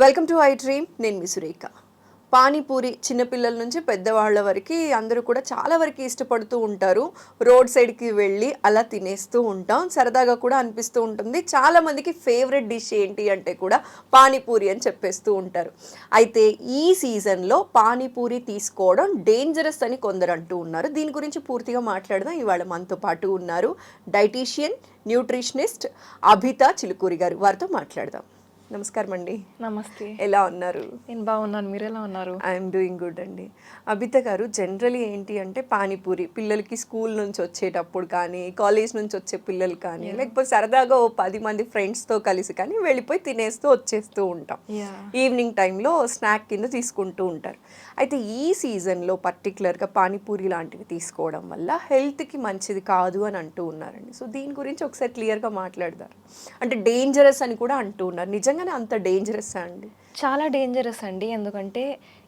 Welcome to I dream. నేను మీ సురేఖ. పానీపూరి చిన్నపిల్లల నుంచి పెద్దవాళ్ళ వరకు అందరూ కూడా చాలా వరకు ఇష్టపడుతూ ఉంటారు. రోడ్ సైడ్కి వెళ్ళి అలా తినేస్తూ ఉంటాం. సరదాగా కూడా అనిపిస్తూ ఉంటుంది. చాలామందికి ఫేవరెట్ డిష్ ఏంటి అంటే కూడా పానీపూరి అని చెప్పేస్తూ ఉంటారు. అయితే ఈ సీజన్లో పానీపూరి తీసుకోవడం డేంజరస్ అని కొందరు అంటూ ఉన్నారు. దీని గురించి పూర్తిగా మాట్లాడదాం. ఇవాళ మనతో పాటు ఉన్నారు డైటీషియన్, న్యూట్రిషనిస్ట్ అభిత చిలుకూరి గారు. వారితో మాట్లాడదాం. నమస్కారం అండి. నమస్తే. ఎలా ఉన్నారు? నేను బాగున్నాను, మీరు ఎలా ఉన్నారు? ఐఎమ్ డూయింగ్ గుడ్ అండి. అభిత గారు, జనరలీ ఏంటి అంటే పానీపూరి పిల్లలకి స్కూల్ నుంచి వచ్చేటప్పుడు కానీ, కాలేజ్ నుంచి వచ్చే పిల్లలు కానీ, లేకపోతే సరదాగా ఓ 10 మంది ఫ్రెండ్స్తో కలిసి కానీ వెళ్ళిపోయి తినేస్తూ వచ్చేస్తూ ఉంటాం. ఈవినింగ్ టైంలో స్నాక్ కింద తీసుకుంటూ ఉంటారు. అయితే ఈ సీజన్లో పర్టికులర్గా పానీపూరి లాంటివి తీసుకోవడం వల్ల హెల్త్కి మంచిది కాదు అని అంటూ ఉన్నారండి. సో దీని గురించి ఒకసారి క్లియర్గా మాట్లాడతారు. అంటే డేంజరస్ అని కూడా అంటూ ఉన్నారు. నిజంగానే అంత డేంజరస్ అండి? చాలా డేంజరస్ అండి. ఎందుకంటే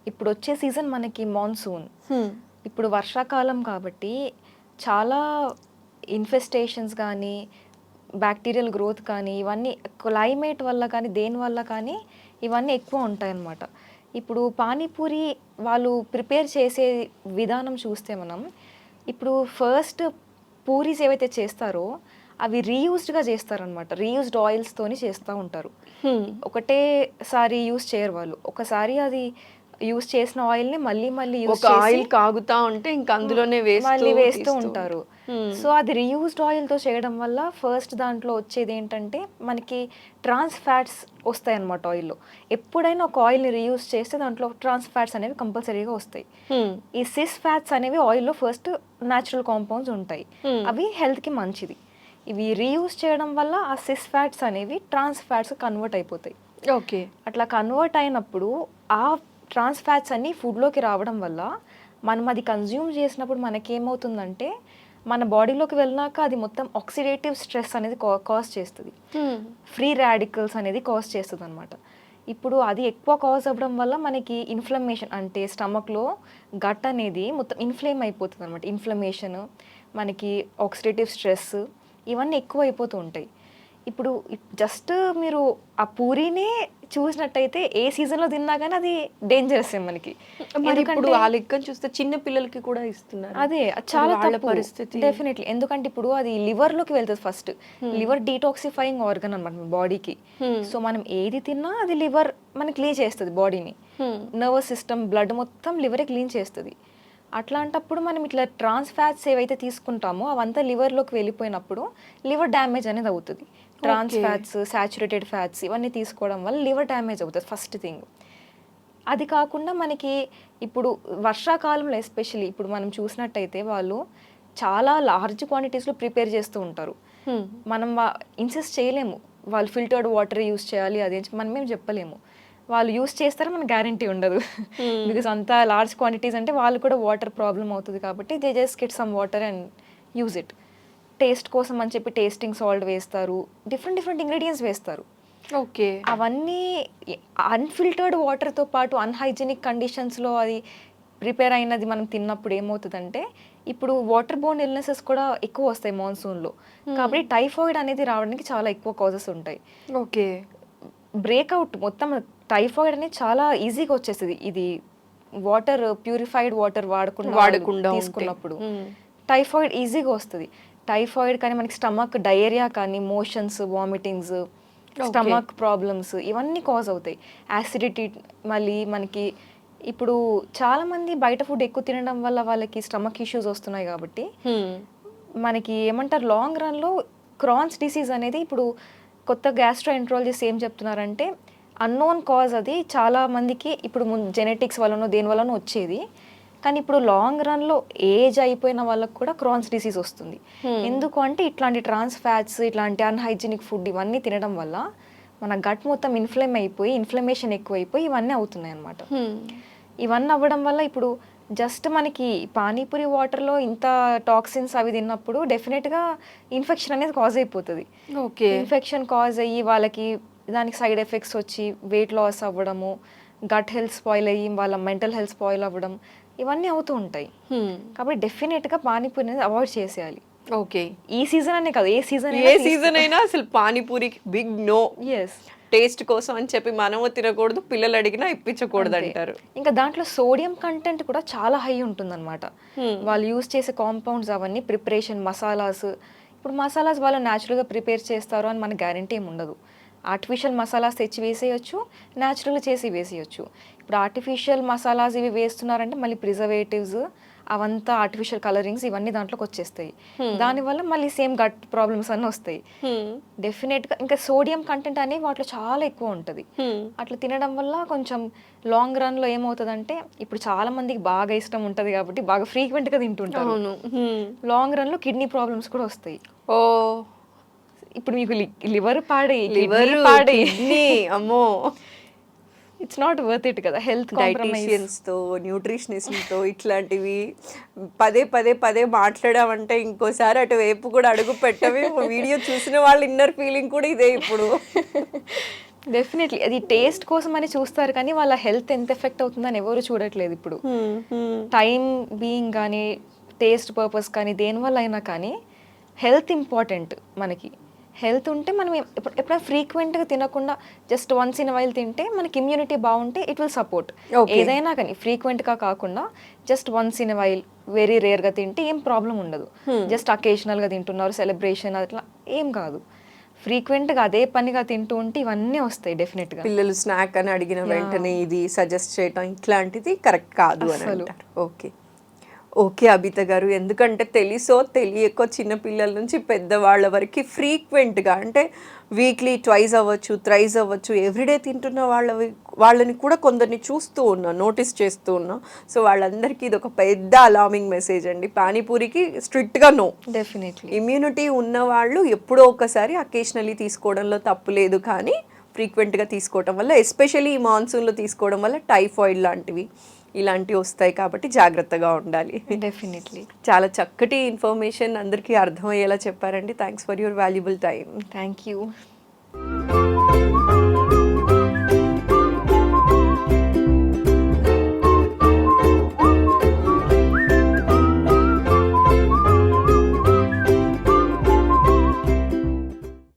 ఇప్పుడు వచ్చే సీజన్ మనకి మాన్సూన్, ఇప్పుడు వర్షాకాలం కాబట్టి చాలా ఇన్ఫెస్టేషన్స్ కానీ, బ్యాక్టీరియల్ గ్రోత్ కానీ, ఇవన్నీ క్లైమేట్ వల్ల కానీ దేని వల్ల కానీ ఇవన్నీ ఎక్కువ ఉంటాయన్నమాట. ఇప్పుడు పానీపూరి వాళ్ళు ప్రిపేర్ చేసే విధానం చూస్తే మనం, ఇప్పుడు ఫస్ట్ పూరీస్ ఏవైతే చేస్తారో అవి రీయూజ్డ్గా చేస్తారనమాట. రీయూజ్డ్ ఆయిల్స్తోని చేస్తూ ఉంటారు. ఒకటేసారి యూజ్ చేయరు వాళ్ళు. ఒకసారి అది యూజ్ చేసిన ఆయిల్ని మళ్ళీ మళ్ళీ యూజ్ చేసి ఆయిల్ కాగుతా ఉంటే ఇంకా అందులోనే మళ్ళీ వేస్తూ ఉంటారు. సో అది రీయూజ్డ్ ఆయిల్తో చేయడం వల్ల ఫస్ట్ దాంట్లో వచ్చేది ఏంటంటే మనకి ట్రాన్స్ ఫ్యాట్స్ వస్తాయి అన్నమాట ఆయిల్లో. ఎప్పుడైనా ఒక ఆయిల్ని రీయూజ్ చేస్తే దాంట్లో ట్రాన్స్ ఫ్యాట్స్ అనేవి కంపల్సరీగా వస్తాయి. ఈ సిస్ ఫ్యాట్స్ అనేవి ఆయిల్లో ఫస్ట్ న్యాచురల్ కాంపౌండ్స్ ఉంటాయి, అవి హెల్త్కి మంచిది. ఇవి రీయూజ్ చేయడం వల్ల ఆ సిస్ ఫ్యాట్స్ అనేవి ట్రాన్స్ ఫ్యాట్స్ కన్వర్ట్ అయిపోతాయి. ఓకే. అట్లా కన్వర్ట్ అయినప్పుడు ఆ ట్రాన్స్ ఫ్యాట్స్ అన్నీ ఫుడ్లోకి రావడం వల్ల మనం అది కన్జ్యూమ్ చేసినప్పుడు మనకేమవుతుందంటే మన బాడీలోకి వెళ్ళినాక అది మొత్తం ఆక్సిడేటివ్ స్ట్రెస్ అనేది కాజ్ చేస్తుంది. ఫ్రీ రాడికల్స్ అనేది కాజ్ చేస్తుంది అనమాట. ఇప్పుడు అది ఎక్కువ కాజ్ అవ్వడం వల్ల మనకి ఇన్ఫ్లమేషన్, అంటే స్టమక్లో గట్ అనేది మొత్తం ఇన్ఫ్లేమ్ అయిపోతుంది అనమాట. ఇన్ఫ్లమేషన్, మనకి ఆక్సిడేటివ్ స్ట్రెస్ ఇవన్నీ ఎక్కువ అయిపోతూ ఉంటాయి. ఇప్పుడు జస్ట్ మీరు ఆ పూరీనే చూసినట్టయితే ఏ సీజన్లో తిన్నా కానీ అది డేంజరస్ మనకి. ఇప్పుడు ఆ లెక్కను చూస్తే చిన్న పిల్లలకి కూడా ఇస్తున్నారు. అదే చాలా తప్పు పరిస్థితి. డెఫినెట్లీ. ఎందుకంటే ఇప్పుడు అది లివర్లోకి వెళ్తుంది ఫస్ట్. లివర్ డీటాక్సిఫైయింగ్ ఆర్గన్ అనమాట మన బాడీకి. సో మనం ఏది తిన్నా అది లివర్ మనకి క్లీన్ చేస్తుంది బాడీని. నర్వస్ సిస్టమ్, బ్లడ్ మొత్తం లివరే క్లీన్ చేస్తుంది. అట్లాంటప్పుడు మనం ఇట్లా ట్రాన్స్ ఫ్యాట్స్ ఏవైతే తీసుకుంటామో అవంతా లివర్లోకి వెళ్ళిపోయినప్పుడు లివర్ డ్యామేజ్ అనేది అవుతుంది. ట్రాన్స్ ఫ్యాట్స్, సాచురేటెడ్ ఫ్యాట్స్ ఇవన్నీ తీసుకోవడం వల్ల లివర్ డ్యామేజ్ అవుతుంది ఫస్ట్ థింగ్. అది కాకుండా మనకి ఇప్పుడు వర్షాకాలంలో ఎస్పెషల్లీ ఇప్పుడు మనం చూసినట్టయితే వాళ్ళు చాలా లార్జ్ క్వాంటిటీస్లో ప్రిపేర్ చేస్తూ ఉంటారు. మనం ఇన్సిస్ట్ చేయలేము వాళ్ళు ఫిల్టర్డ్ వాటర్ యూస్ చేయాలి అదే మనమేం చెప్పలేము. వాళ్ళు యూస్ చేస్తారో మనకు గ్యారంటీ ఉండదు. బికాస్ అంత లార్జ్ క్వాంటిటీస్ అంటే వాళ్ళు కూడా వాటర్ ప్రాబ్లం అవుతుంది కాబట్టి they just get some water and use it. Taste కోసం అని చెప్పి టేస్టింగ్ సాల్ట్ వేస్తారు, డిఫరెంట్ డిఫరెంట్ ఇంగ్రీడియంట్స్ వేస్తారు. ఓకే. అవన్నీ అన్ఫిల్టర్డ్ వాటర్తో పాటు అన్హైజీనిక్ కండిషన్స్లో అది ప్రిపేర్ అయినది మనం తిన్నప్పుడు ఏమవుతుందంటే ఇప్పుడు వాటర్ బోర్న్ ఇల్నెసెస్ కూడా ఎక్కువ వస్తాయి మాన్సూన్లో. కాబట్టి టైఫాయిడ్ అనేది రావడానికి చాలా ఎక్కువ కాజెస్ ఉంటాయి. ఓకే. బ్రేక్అవుట్ మొత్తం టైఫాయిడ్ అనేది చాలా ఈజీగా వచ్చేస్తుంది. ఇది వాటర్, ప్యూరిఫైడ్ వాటర్ వాడకుండా తీసుకున్నప్పుడు టైఫాయిడ్ ఈజీగా వస్తుంది. టైఫాయిడ్ కానీ మనకి స్టమక్ డయేరియా కానీ, మోషన్స్, వామిటింగ్స్, స్టమక్ ప్రాబ్లమ్స్ ఇవన్నీ కాజ్ అవుతాయి. యాసిడిటీ, మళ్ళీ మనకి ఇప్పుడు చాలామంది బయట ఫుడ్ ఎక్కువ తినడం వల్ల వాళ్ళకి స్టమక్ ఇష్యూస్ వస్తున్నాయి కాబట్టి మనకి ఏమంటారు లాంగ్ రన్లో క్రాన్స్ డిసీజ్ అనేది ఇప్పుడు కొత్త గ్యాస్ట్రోఎంట్రాలజిస్ట్ ఏం చెప్తున్నారంటే అన్నోన్ కాజ్ అది చాలా మందికి ఇప్పుడు జెనెటిక్స్ వల్లనో దేని వల్లనో వచ్చేది, కానీ ఇప్పుడు లాంగ్ రన్లో ఏజ్ అయిపోయిన వాళ్ళకు కూడా క్రాన్స్ డిసీజ్ వస్తుంది. ఎందుకు అంటే ఇట్లాంటి ట్రాన్స్ ఫ్యాట్స్, ఇట్లాంటి అన్హైజీనిక్ ఫుడ్ ఇవన్నీ తినడం వల్ల మన గట్ మొత్తం ఇన్ఫ్లమేషన్ ఎక్కువైపోయి ఇవన్నీ అవుతున్నాయి అన్నమాట. ఇవన్నీ అవ్వడం వల్ల ఇప్పుడు జస్ట్ మనకి పానీపూరి వాటర్లో ఇంత టాక్సిన్స్ అవి తిన్నప్పుడు డెఫినెట్గా ఇన్ఫెక్షన్ అనేది కాజ్ అయిపోతుంది. ఓకే. ఇన్ఫెక్షన్ కాజ్ అయ్యి వాళ్ళకి దానికి సైడ్ ఎఫెక్ట్స్ వచ్చి వెయిట్ లాస్ అవ్వడము, గట్ హెల్త్ స్పాయిల్ అయ్యి వాళ్ళ మెంటల్ హెల్త్ స్పాయిల్ అవ్వడం ఇవన్నీ అవుతూ ఉంటాయి. కాబట్టి డెఫినెట్గా పానీపూరి అనేది అవాయిడ్ చేసేయాలి. ఓకే. ఈ సీజన్ అనే కాదు, ఏ సీజన్ అయినా అసలు పానీపూరికి బిగ్ నో. ఎస్. టేస్ట్ కోసం అని చెప్పి మనము తినకూడదు, పిల్లలు అడిగినా ఇప్పించకూడదు అంటారు. ఇంకా దాంట్లో సోడియం కంటెంట్ కూడా చాలా హై ఉంటుందన్నమాట. వాళ్ళు యూజ్ చేసే కాంపౌండ్స్ అవన్నీ ప్రిపరేషన్ మసాలాస్, ఇప్పుడు మసాలాస్ వాళ్ళు న్యాచురల్గా ప్రిపేర్ చేస్తారు అని మన గ్యారంటీ ఏమి ఉండదు. ఆర్టిఫిషియల్ మసాలాస్ తెచ్చి వేసేయచ్చు, న్యాచురల్గా చేసి వేసేయచ్చు. ఇప్పుడు ఆర్టిఫిషియల్ మసాలాస్ ఇవి వేస్తున్నారంటే మళ్ళీ ప్రిజర్వేటివ్స్ అవంతా ఆర్టిఫిషియల్ కలరింగ్స్ ఇవన్నీ దాంట్లోకి వచ్చేస్తాయి. దానివల్ల మళ్ళీ సేమ్ గట్ ప్రాబ్లమ్స్ అన్నీ వస్తాయి డెఫినెట్గా. ఇంకా సోడియం కంటెంట్ అనేది వాటిలో చాలా ఎక్కువ ఉంటుంది. అట్లా తినడం వల్ల కొంచెం లాంగ్ రన్లో ఏమవుతుందంటే, ఇప్పుడు చాలా మందికి బాగా ఇష్టం ఉంటుంది కాబట్టి బాగా ఫ్రీక్వెంట్గా తింటుంటారు. లాంగ్ రన్లో కిడ్నీ ప్రాబ్లమ్స్ కూడా వస్తాయి. ఓ, ఇప్పుడు మీకు లివర్ పాడై అమ్మో, ఇట్స్ నాట్ వర్త్ ఇట్ కదా. హెల్త్ డైటీషియన్స్తో, న్యూట్రిషనిస్ట్తో ఇట్లాంటివి పదే పదే పదే మాట్లాడామంటే ఇంకోసారి అటువైపు కూడా అడుగు పెట్టమే. వీడియో చూసిన వాళ్ళ ఇన్నర్ ఫీలింగ్ కూడా ఇదే ఇప్పుడు. డెఫినెట్లీ అది టేస్ట్ కోసం అని చూస్తారు కానీ వాళ్ళ హెల్త్ ఎంత ఎఫెక్ట్ అవుతుందని ఎవరు చూడట్లేదు ఇప్పుడు. టైం బీయింగ్ కానీ టేస్ట్ పర్పస్ కానీ దేనివల్ల అయినా కానీ హెల్త్ ఇంపార్టెంట్ మనకి. హెల్త్ ఉంటే మనం ఎప్పుడైనా ఫ్రీక్వెంట్గా తినకుండా జస్ట్ వన్స్ ఇన్ వైల్ తింటే మనకి ఇమ్యూనిటీ బాగుంటే ఇట్ విల్ సపోర్ట్. ఏదైనా కానీ ఫ్రీక్వెంట్గా కాకుండా just once in while very రేర్గా తింటే ఏం ప్రాబ్లం ఉండదు. జస్ట్ అకేషనల్గా తింటున్నారు, సెలబ్రేషన్ అట్లా ఏం కాదు. ఫ్రీక్వెంట్గా అదే పనిగా తింటూ ఉంటే ఇవన్నీ వస్తాయి డెఫినెట్గా. పిల్లలు స్నాక్ అని అడిగిన వెంటనే ఇది సజెస్ట్ చేయటం ఇట్లాంటిది కరెక్ట్ కాదు అని అంటారు. ఓకే ఓకే అబిత గారు, ఎందుకంటే తెలిసో తెలియకో చిన్నపిల్లల నుంచి పెద్దవాళ్ళ వరకు ఫ్రీక్వెంట్గా అంటే వీక్లీ ట్వైస్ అవ్వచ్చు, థ్రైస్ అవ్వచ్చు, ఎవ్రీడే తింటున్న వాళ్ళని కూడా కొందరిని చూస్తూ ఉన్నాం, నోటీస్ చేస్తూ ఉన్నాం. సో వాళ్ళందరికీ ఇది ఒక పెద్ద అలార్మింగ్ మెసేజ్ అండి. పానీపూరికి స్ట్రిక్ట్గా నో. డెఫినెట్లీ ఇమ్యూనిటీ ఉన్నవాళ్ళు ఎప్పుడో ఒకసారి అకేషనలీ తీసుకోవడంలో తప్పు లేదు, కానీ ఫ్రీక్వెంట్గా తీసుకోవడం వల్ల, ఎస్పెషల్లీ ఈ మాన్సూన్లో తీసుకోవడం వల్ల టైఫాయిడ్ లాంటివి ఇలాంటివి వస్తాయి కాబట్టి జాగ్రత్తగా ఉండాలి. డెఫినెట్లీ. చాలా చక్కటి ఇన్ఫర్మేషన్ అందరికీ అర్థమయ్యేలా చెప్పారండి. Thanks for your valuable time. Thank you.